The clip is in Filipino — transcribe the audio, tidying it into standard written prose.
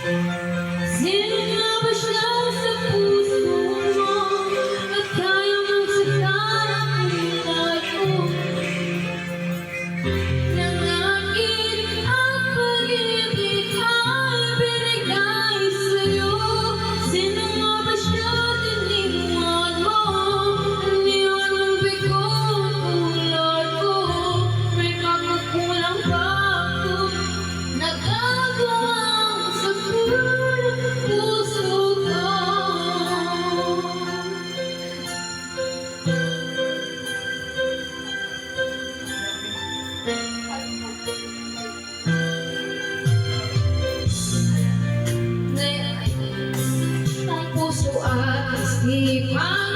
Sino nga ba siya sa puso mo at kaya mong saktan ang buhay ko? Nangakit ang pag-ibig ay binigay sa'yo. Sino nga ba siya tiniwan mo? Iniwan mong bigo tulad ko. May pagkukulang pa ako nagagawang sa puso ko. Ang puso at isipan